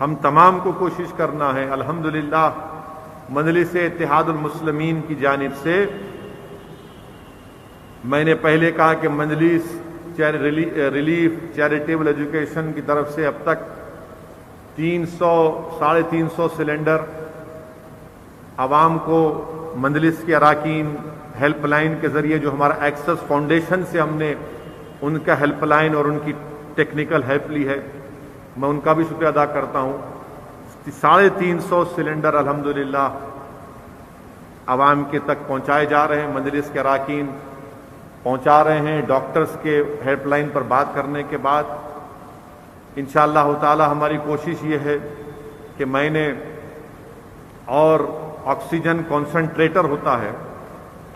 ہم تمام کو کوشش کرنا ہے. الحمدللہ مجلس اتحاد المسلمین کی جانب سے میں نے پہلے کہا کہ مجلس ریلیف چیریٹیبل ایجوکیشن کی طرف سے اب تک 300-350 سلنڈر عوام کو مجلس کے اراکین ہیلپ لائن کے ذریعے جو ہمارا ایکسس فاؤنڈیشن سے ہم نے ان کا ہیلپ لائن اور ان کی ٹیکنیکل ہیلپ لی ہے، میں ان کا بھی شکریہ ادا کرتا ہوں. 350 سلنڈر الحمدللہ عوام کے تک پہنچائے جا رہے ہیں. مجلس کے اراکین پہنچا رہے ہیں. ڈاکٹرز کے ہیلپ لائن پر بات کرنے کے بعد انشاءاللہ تعالی ہماری کوشش یہ ہے کہ میں نے اور آکسیجن کانسنٹریٹر ہوتا ہے،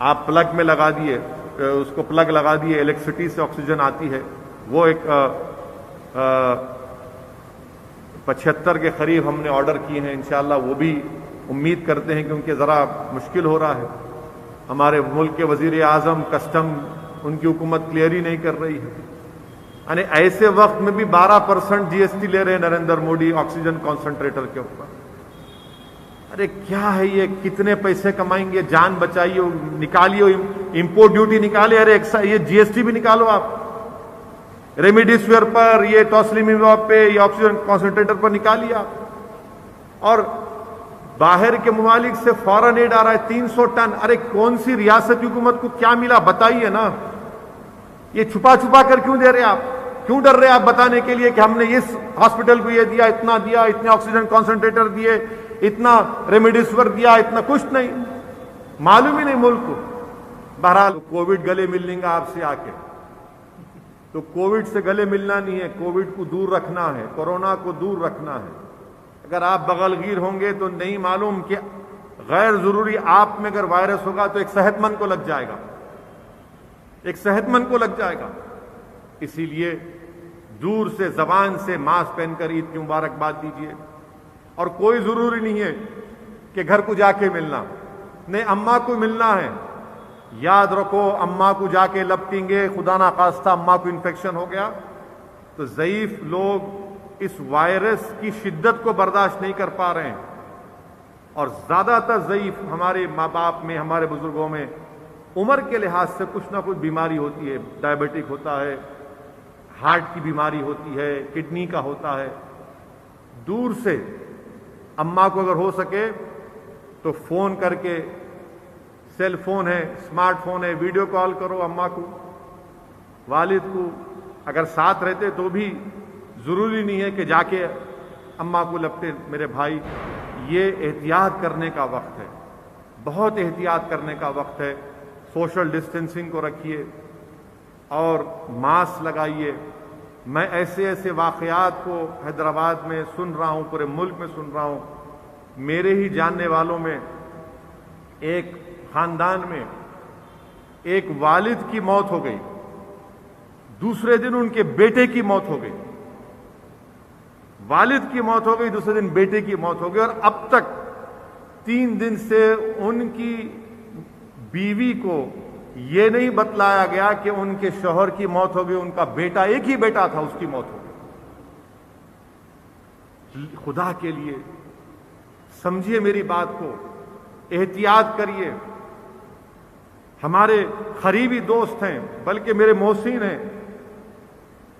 آپ پلگ میں لگا دیے، اس کو پلگ لگا دیے، الیکٹریسٹی سے آکسیجن آتی ہے، وہ ایک 75 کے قریب ہم نے آرڈر کیے ہیں. انشاءاللہ وہ بھی امید کرتے ہیں کیونکہ ذرا مشکل ہو رہا ہے. ہمارے ملک کے وزیر اعظم کسٹم ان کی حکومت کلیئر ہی نہیں کر رہی ہے. یعنی ایسے وقت میں بھی 12% جی ایس ٹی لے رہے ہیں نریندر موڈی آکسیجن کانسنٹریٹر کے اوپر. ارے کیا ہے یہ؟ کتنے پیسے کمائیں گے؟ جان بچائیے، نکالیے امپورٹ ڈیوٹی نکالے، ارے یہ جی ایس ٹی بھی نکالو آپ. ریمیڈیسویر پر، یہ ٹوسلیمیماب پہ، یہ آکسیجن کانسنٹریٹر پر نکالیے آپ. اور باہر کے ممالک سے فارن ایڈ آ رہا ہے 300 ٹن. ارے کون سی ریاست کی حکومت کو کیا ملا بتائیے نا. یہ چھپا چھپا کر کیوں دے رہے آپ؟ کیوں ڈر رہے آپ بتانے کے لیے کہ ہم نے اس ہاسپٹل کو یہ دیا، اتنے آکسیجن کانسنٹریٹر دیے، اتنا ریمیڈیسویر دیا، اتنا کچھ نہیں، معلوم ہی نہیں ملک کو. بہرحال کووڈ گلے مل لیں گا آپ سے آ کے، تو کووڈ سے گلے ملنا نہیں ہے، کووڈ کو دور رکھنا ہے، کورونا کو دور رکھنا ہے. اگر آپ بغل گیر ہوں گے تو نہیں معلوم کہ غیر ضروری آپ میں اگر وائرس ہوگا تو ایک صحت مند کو لگ جائے گا، ایک صحت مند کو لگ جائے گا. اسی لیے دور سے زبان سے ماسک پہن کر عید کی مبارکباد دیجیے. اور کوئی ضروری نہیں ہے کہ گھر کو جا کے ملنا، نہیں اماں کو ملنا ہے. یاد رکھو اماں کو جا کے لپٹیں گے، خدا نہ خواستہ اماں کو انفیکشن ہو گیا تو ضعیف لوگ اس وائرس کی شدت کو برداشت نہیں کر پا رہے ہیں. اور زیادہ تر ضعیف ہمارے ماں باپ میں، ہمارے بزرگوں میں عمر کے لحاظ سے کچھ نہ کچھ بیماری ہوتی ہے. ڈائبٹک ہوتا ہے، ہارٹ کی بیماری ہوتی ہے، کڈنی کا ہوتا ہے. دور سے اماں کو اگر ہو سکے تو فون کر کے، سیل فون ہے، اسمارٹ فون ہے، ویڈیو کال کرو اماں کو، والد کو. اگر ساتھ رہتے تو بھی ضروری نہیں ہے کہ جا کے اماں کو لپٹے. میرے بھائی یہ احتیاط کرنے کا وقت ہے، بہت احتیاط کرنے کا وقت ہے. سوشل ڈسٹینسنگ کو رکھیے اور ماسک لگائیے. میں ایسے واقعات کو حیدرآباد میں سن رہا ہوں، پورے ملک میں سن رہا ہوں. میرے ہی جاننے والوں میں ایک خاندان میں ایک والد کی موت ہو گئی، دوسرے دن ان کے بیٹے کی موت ہو گئی. والد کی موت ہو گئی، دوسرے دن بیٹے کی موت ہو گئی. اور اب تک 3 دن سے ان کی بیوی کو یہ نہیں بتلایا گیا کہ ان کے شوہر کی موت ہو گئی، ان کا بیٹا، ایک ہی بیٹا تھا، اس کی موت ہو گئی. خدا کے لیے سمجھیے میری بات کو، احتیاط کریے. ہمارے قریبی دوست ہیں، بلکہ میرے محسن ہیں،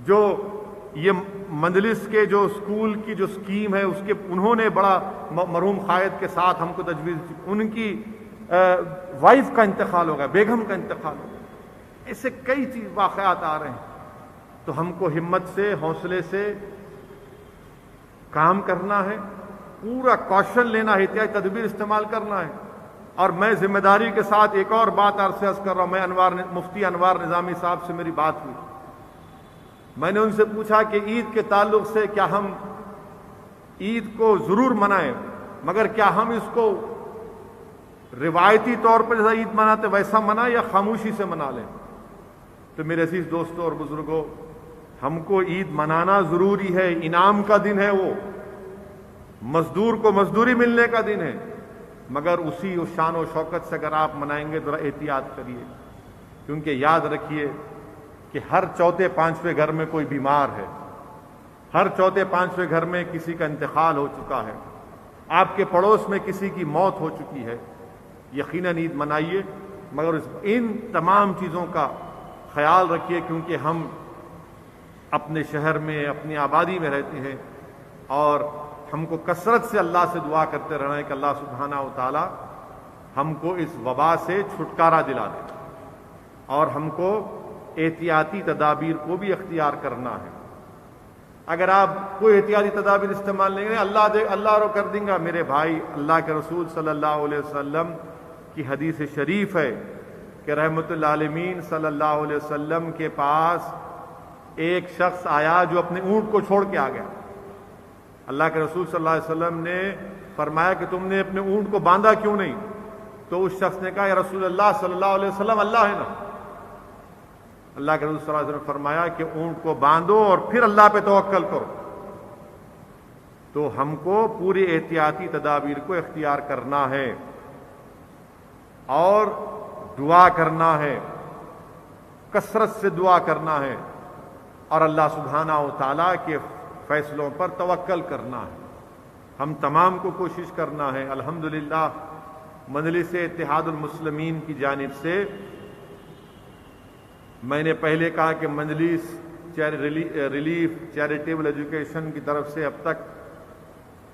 جو یہ مجلس کے جو اسکول کی جو اسکیم ہے اس کے انہوں نے بڑا مرحوم قائد کے ساتھ ہم کو تجویز دی. ان کی وائف کا انتقال ہو گیا، بیگم کا انتقال ہو گیا. ایسے کئی واقعات آ رہے ہیں. تو ہم کو ہمت سے، حوصلے سے کام کرنا ہے، پورا کوشن لینا ہے، احتیاطی تدبیر استعمال کرنا ہے. اور میں ذمہ داری کے ساتھ ایک اور بات عرض کر رہا ہوں. مفتی انوار نظامی صاحب سے میری بات ہوئی. میں نے ان سے پوچھا کہ عید کے تعلق سے کیا ہم عید کو ضرور منائیں، مگر کیا ہم اس کو روایتی طور پر جیسا عید مناتے ویسا منائیں یا خاموشی سے منا لیں؟ تو میرے عزیز دوستوں اور بزرگوں، ہم کو عید منانا ضروری ہے. انعام کا دن ہے، وہ مزدور کو مزدوری ملنے کا دن ہے، مگر اسی شان و شوکت سے اگر آپ منائیں گے تو احتیاط کریے. کیونکہ یاد رکھیے کہ ہر چوتھے پانچویں گھر میں کوئی بیمار ہے. ہر چوتھے پانچویں گھر میں کسی کا انتقال ہو چکا ہے، آپ کے پڑوس میں کسی کی موت ہو چکی ہے، یقیناً عید منائیے، مگر ان تمام چیزوں کا خیال رکھیے، کیونکہ ہم اپنے شہر میں اپنی آبادی میں رہتے ہیں اور ہم کو کثرت سے اللہ سے دعا کرتے رہنا ہے کہ اللہ سبحانہ و تعالی ہم کو اس وبا سے چھٹکارا دلا دے، اور ہم کو احتیاطی تدابیر کو بھی اختیار کرنا ہے۔ اگر آپ کوئی احتیاطی تدابیر استعمال نہیں کریں، اللہ رو کر دیں گا۔ میرے بھائی، اللہ کے رسول صلی اللہ علیہ وسلم کی حدیث شریف ہے کہ رحمت للعالمین صلی اللہ علیہ وسلم کے پاس ایک شخص آیا جو اپنے اونٹ کو چھوڑ کے آ گیا۔ اللہ کے رسول صلی اللہ علیہ وسلم نے فرمایا کہ تم نے اپنے اونٹ کو باندھا کیوں نہیں؟ تو اس شخص نے کہا یا رسول اللہ صلی اللہ علیہ وسلم، اللہ ہے نا۔ اللہ کے رسول صلی اللہ علیہ وسلم نے فرمایا کہ اونٹ کو باندھو اور پھر اللہ پہ توکل کرو۔ تو ہم کو پوری احتیاطی تدابیر کو اختیار کرنا ہے اور دعا کرنا ہے، کثرت سے دعا کرنا ہے، اور اللہ سبحانہ و تعالیٰ کے فیصلوں پر توکل کرنا ہے۔ ہم تمام کو کوشش کرنا ہے۔ الحمدللہ مجلس اتحاد المسلمین کی جانب سے، میں نے پہلے کہا کہ مجلس ریلیف چیریٹیبل ایجوکیشن کی طرف سے اب تک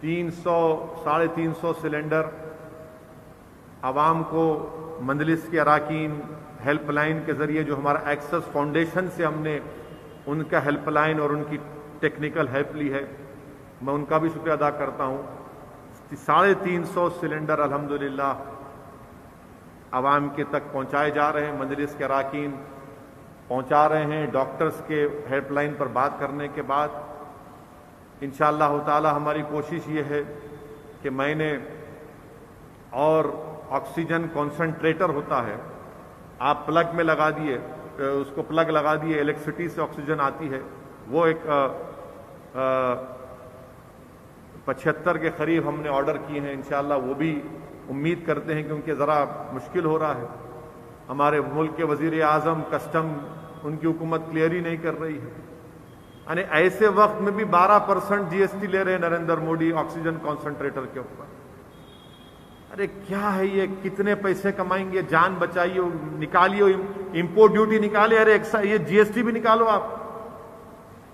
300-350 سلنڈر عوام کو مجلس کے اراکین ہیلپ لائن کے ذریعے، جو ہمارا ایکسس فاؤنڈیشن سے ہم نے ان کا ہیلپ لائن اور ان کی ٹیکنیکل ہیلپ لی ہے، میں ان کا بھی شکریہ ادا کرتا ہوں۔ 350 سلنڈر الحمدللہ عوام کے تک پہنچائے جا رہے ہیں، مجلس کے اراکین پہنچا رہے ہیں۔ ڈاکٹرز کے ہیلپ لائن پر بات کرنے کے بعد انشاءاللہ تعالی ہماری کوشش یہ ہے کہ میں نے، اور آکسیجن کانسنٹریٹر ہوتا ہے، آپ پلگ میں لگا دیے، اس کو پلگ لگا دیے، الیکٹریسٹی سے آکسیجن آتی ہے، وہ ایک 75 کے قریب ہم نے آرڈر کیے ہیں، انشاءاللہ وہ بھی امید کرتے ہیں، کیونکہ ذرا مشکل ہو رہا ہے۔ ہمارے ملک کے وزیر اعظم کسٹم، ان کی حکومت کلیئر ہی نہیں کر رہی ہے، یعنی ایسے وقت میں بھی 12% GST لے رہے ہیں نریندر موڈی آکسیجن کانسنٹریٹر کے اوپر۔ ارے کیا ہے یہ؟ کتنے پیسے کمائیں گے؟ جان بچائیے، نکالیے امپورٹ ڈیوٹی نکالے، ارے یہ GST بھی نکالو آپ،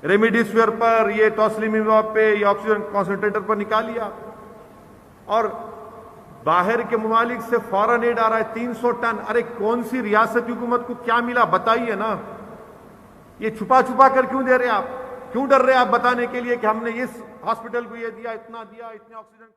ریمیڈیسویر پر، یہ ٹوسلیمیماب پہ، یہ آکسیجن کانسنٹریٹر پر نکالیے آپ۔ اور باہر کے ممالک سے فورن ایڈ آ رہا ہے 300 ٹن، ارے کون سی ریاست حکومت کو کیا ملا بتائیے نا، یہ چھپا چھپا کر کیوں دے رہے آپ؟ کیوں ڈر رہے آپ بتانے کے لیے کہ ہم نے اس ہاسپٹل کو یہ دیا، اتنا دیا، اتنے آکسیجن